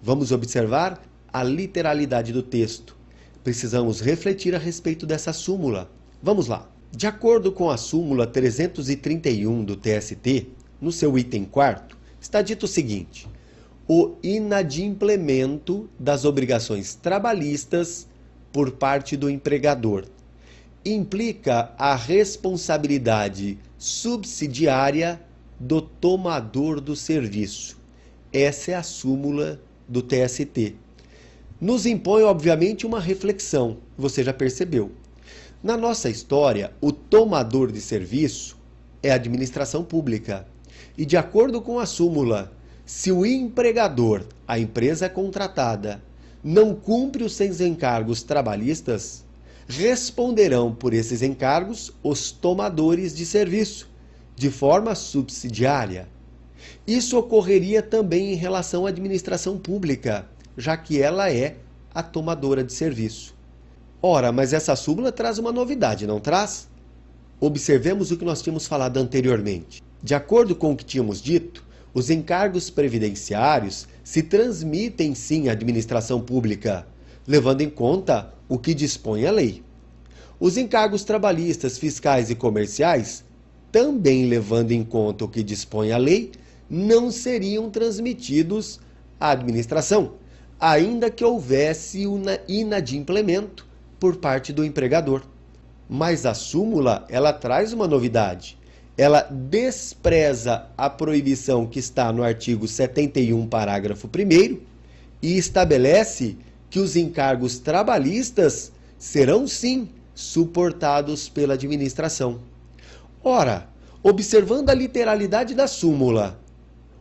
Vamos observar a literalidade do texto. Precisamos refletir a respeito dessa súmula. Vamos lá. De acordo com a súmula 331 do TST, no seu item 4º, está dito o seguinte: o inadimplemento das obrigações trabalhistas por parte do empregador implica a responsabilidade subsidiária do tomador do serviço. Essa é a súmula do TST. Nos impõe, obviamente, uma reflexão. Você já percebeu. Na nossa história, o tomador de serviço é a administração pública. E de acordo com a súmula, se o empregador, a empresa contratada, não cumpre os seus encargos trabalhistas, responderão por esses encargos os tomadores de serviço, de forma subsidiária. Isso ocorreria também em relação à administração pública, já que ela é a tomadora de serviço. Ora, mas essa súmula traz uma novidade, não traz? Observemos o que nós tínhamos falado anteriormente. De acordo com o que tínhamos dito, os encargos previdenciários se transmitem sim à administração pública, levando em conta o que dispõe a lei. Os encargos trabalhistas, fiscais e comerciais, também levando em conta o que dispõe a lei, não seriam transmitidos à administração, ainda que houvesse um inadimplemento por parte do empregador. Mas a súmula, ela traz uma novidade. Ela despreza a proibição que está no artigo 71, parágrafo 1º, e estabelece que os encargos trabalhistas serão sim suportados pela administração. Ora, observando a literalidade da súmula,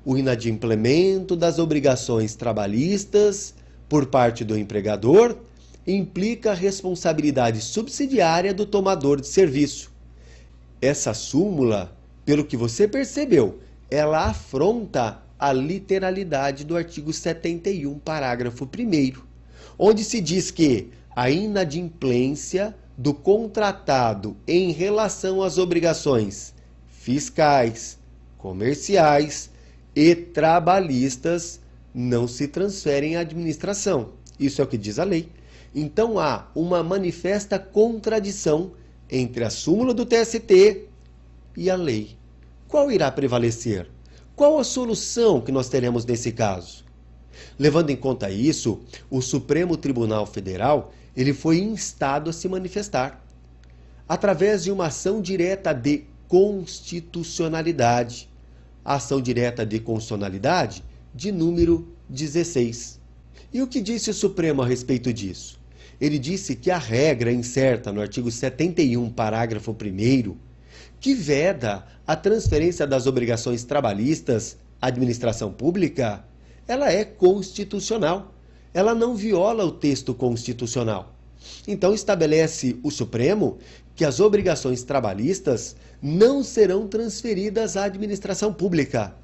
o inadimplemento das obrigações trabalhistas por parte do empregador implica a responsabilidade subsidiária do tomador de serviço. Essa súmula, pelo que você percebeu, ela afronta a literalidade do artigo 71, parágrafo 1º, onde se diz que a inadimplência do contratado em relação às obrigações fiscais, comerciais e trabalhistas não se transferem à administração. Isso é o que diz a lei. Então há uma manifesta contradição entre a súmula do TST e a lei. Qual irá prevalecer? Qual a solução que nós teremos nesse caso? Levando em conta isso, o Supremo Tribunal Federal ele foi instado a se manifestar através de uma ação direta de constitucionalidade. A ação direta de constitucionalidade de número 16. E o que disse o Supremo a respeito disso? Ele disse que a regra incerta no artigo 71, parágrafo 1º, que veda a transferência das obrigações trabalhistas à administração pública, ela é constitucional. Ela não viola o texto constitucional. Então estabelece o Supremo que as obrigações trabalhistas não serão transferidas à administração pública,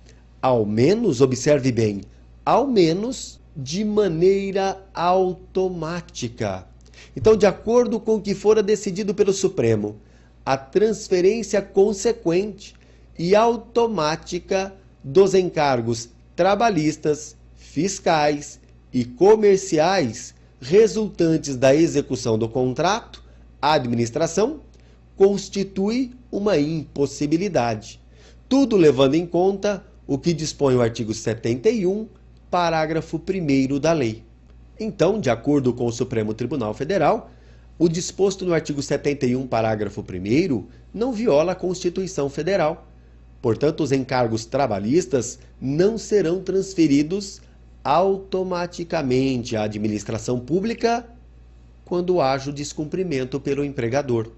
ao menos, observe bem, ao menos de maneira automática. Então, de acordo com o que fora decidido pelo Supremo, a transferência consequente e automática dos encargos trabalhistas, fiscais e comerciais resultantes da execução do contrato à administração constitui uma impossibilidade. Tudo levando em conta o que dispõe o artigo 71, parágrafo 1º da lei. Então, de acordo com o Supremo Tribunal Federal, o disposto no artigo 71, parágrafo 1º, não viola a Constituição Federal. Portanto, os encargos trabalhistas não serão transferidos automaticamente à administração pública quando haja o descumprimento pelo empregador.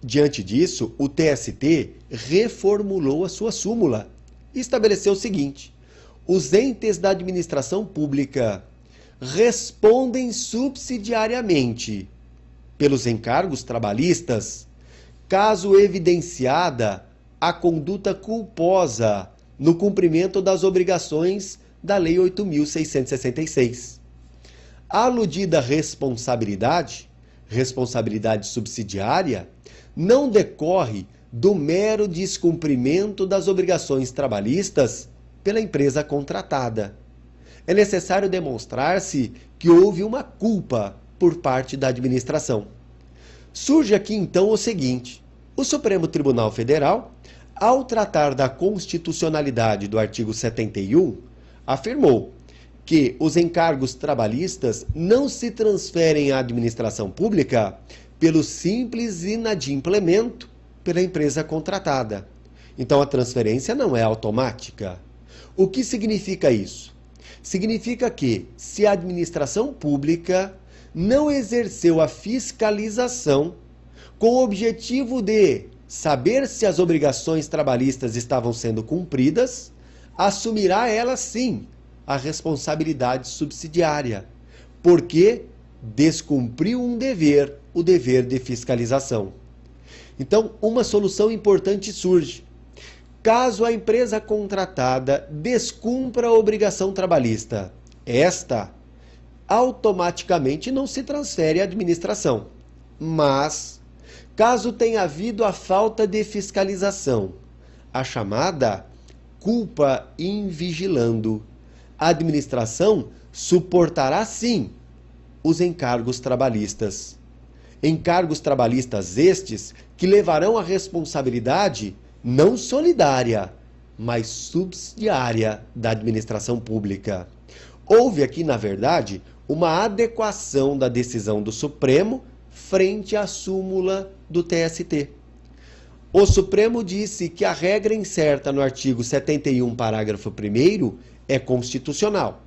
Diante disso, o TST reformulou a sua súmula e estabeleceu o seguinte: os entes da administração pública respondem subsidiariamente pelos encargos trabalhistas, caso evidenciada a conduta culposa no cumprimento das obrigações da Lei 8.666. A aludida responsabilidade subsidiária, não decorre do mero descumprimento das obrigações trabalhistas pela empresa contratada. é necessário demonstrar-se que houve uma culpa por parte da administração. Surge aqui então o seguinte: o Supremo Tribunal Federal, ao tratar da constitucionalidade do artigo 71, afirmou que os encargos trabalhistas não se transferem à administração pública pelo simples inadimplemento pela empresa contratada. Então a transferência não é automática. O que significa isso? Significa que, se a administração pública não exerceu a fiscalização com o objetivo de saber se as obrigações trabalhistas estavam sendo cumpridas, assumirá ela sim a responsabilidade subsidiária, porque descumpriu um dever, o dever de fiscalização. Então, uma solução importante surge. Caso a empresa contratada descumpra a obrigação trabalhista, esta automaticamente não se transfere à administração. Mas, caso tenha havido a falta de fiscalização, a chamada culpa in vigilando, a administração suportará sim os encargos trabalhistas. Encargos trabalhistas estes que levarão a responsabilidade não solidária, mas subsidiária da administração pública. Houve aqui, na verdade, uma adequação da decisão do Supremo frente à súmula do TST. O Supremo disse que a regra incerta no artigo 71, parágrafo 1º, é constitucional,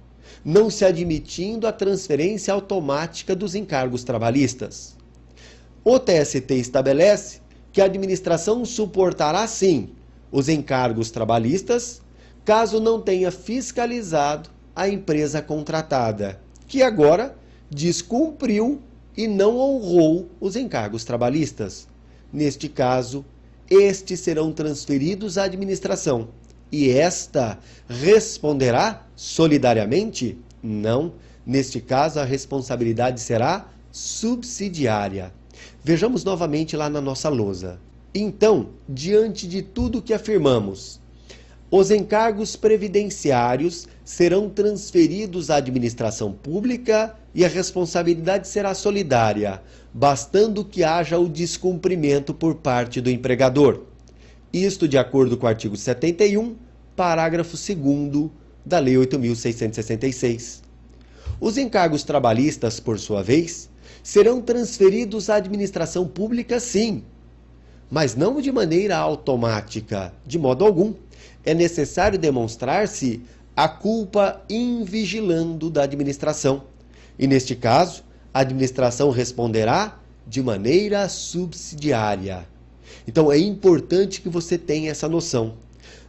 não se admitindo a transferência automática dos encargos trabalhistas. O TST estabelece que a administração suportará sim os encargos trabalhistas, caso não tenha fiscalizado a empresa contratada, que agora descumpriu e não honrou os encargos trabalhistas. Neste caso, estes serão transferidos à administração. E esta responderá solidariamente? Não. Neste caso, a responsabilidade será subsidiária. Vejamos novamente lá na nossa lousa. Então, diante de tudo que afirmamos, os encargos previdenciários serão transferidos à administração pública e a responsabilidade será solidária, bastando que haja o descumprimento por parte do empregador. Isto de acordo com o artigo 71, parágrafo 2º da Lei 8.666. Os encargos trabalhistas, por sua vez, serão transferidos à administração pública, sim, mas não de maneira automática, de modo algum. É necessário demonstrar-se a culpa in vigilando da administração. E, neste caso, a administração responderá de maneira subsidiária. Então, é importante que você tenha essa noção.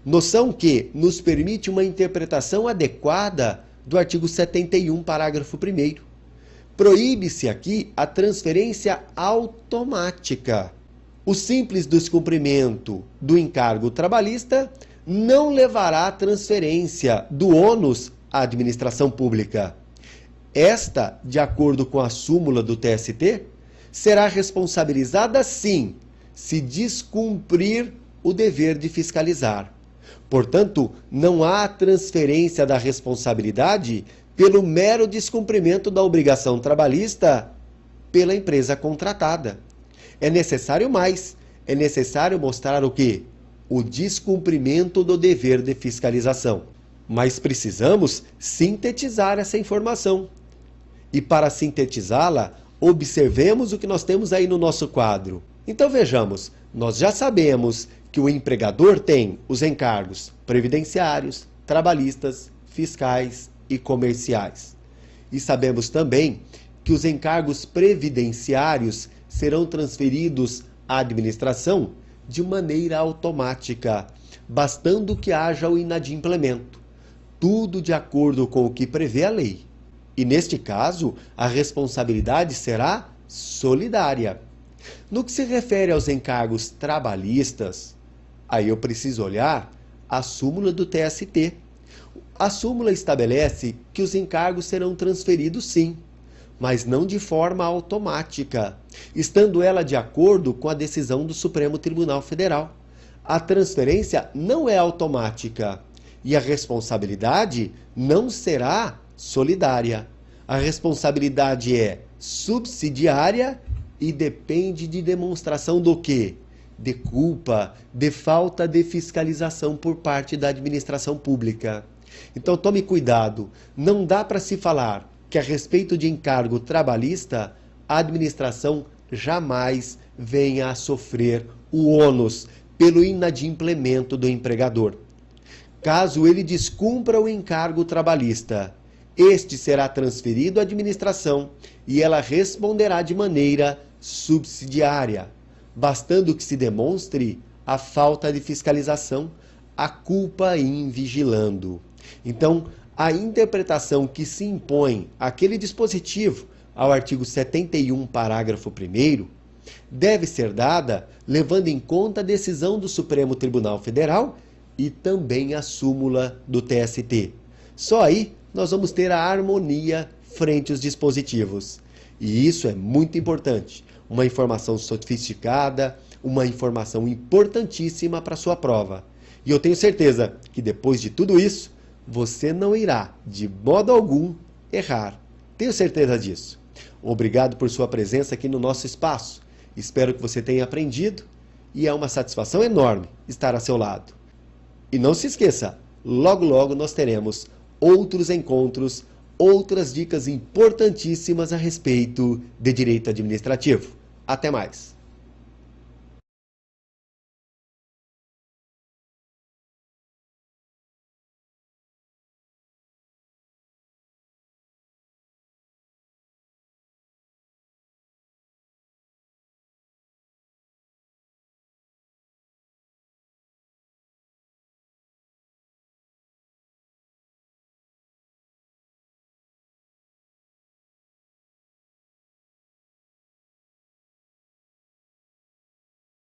Noção que nos permite uma interpretação adequada do artigo 71, parágrafo 1º. Proíbe-se aqui a transferência automática. O simples descumprimento do encargo trabalhista não levará à transferência do ônus à administração pública. Esta, de acordo com a súmula do TST, será responsabilizada sim, se descumprir o dever de fiscalizar. Portanto, não há transferência da responsabilidade pelo mero descumprimento da obrigação trabalhista pela empresa contratada. É necessário mais, é necessário mostrar o quê? O descumprimento do dever de fiscalização. Mas precisamos sintetizar essa informação. E para sintetizá-la, observemos o que nós temos aí no nosso quadro. Então vejamos, nós já sabemos que o empregador tem os encargos previdenciários, trabalhistas, fiscais e comerciais. E sabemos também que os encargos previdenciários serão transferidos à administração de maneira automática, bastando que haja o inadimplemento. Tudo de acordo com o que prevê a lei. E neste caso, a responsabilidade será solidária. No que se refere aos encargos trabalhistas, aí eu preciso olhar a súmula do TST. A súmula estabelece que os encargos serão transferidos sim, mas não de forma automática, estando ela de acordo com a decisão do Supremo Tribunal Federal. A transferência não é automática. E a responsabilidade não será solidária. A responsabilidade é subsidiária e depende de demonstração do quê? De culpa, de falta de fiscalização por parte da administração pública. Então tome cuidado, não dá para se falar que a respeito de encargo trabalhista, a administração jamais venha a sofrer o ônus pelo inadimplemento do empregador. Caso ele descumpra o encargo trabalhista, este será transferido à administração e ela responderá de maneira subsidiária, bastando que se demonstre a falta de fiscalização, a culpa in vigilando. Então, a interpretação que se impõe àquele dispositivo ao artigo 71, parágrafo 1º, deve ser dada levando em conta a decisão do Supremo Tribunal Federal e também a súmula do TST. Só aí nós vamos ter a harmonia frente aos dispositivos. E isso é muito importante. Uma informação sofisticada, uma informação importantíssima para a sua prova. E eu tenho certeza que depois de tudo isso, você não irá, de modo algum, errar. Tenho certeza disso. Obrigado por sua presença aqui no nosso espaço. Espero que você tenha aprendido e é uma satisfação enorme estar a seu lado. E não se esqueça, logo logo nós teremos outros encontros, outras dicas importantíssimas a respeito de direito administrativo. Até mais!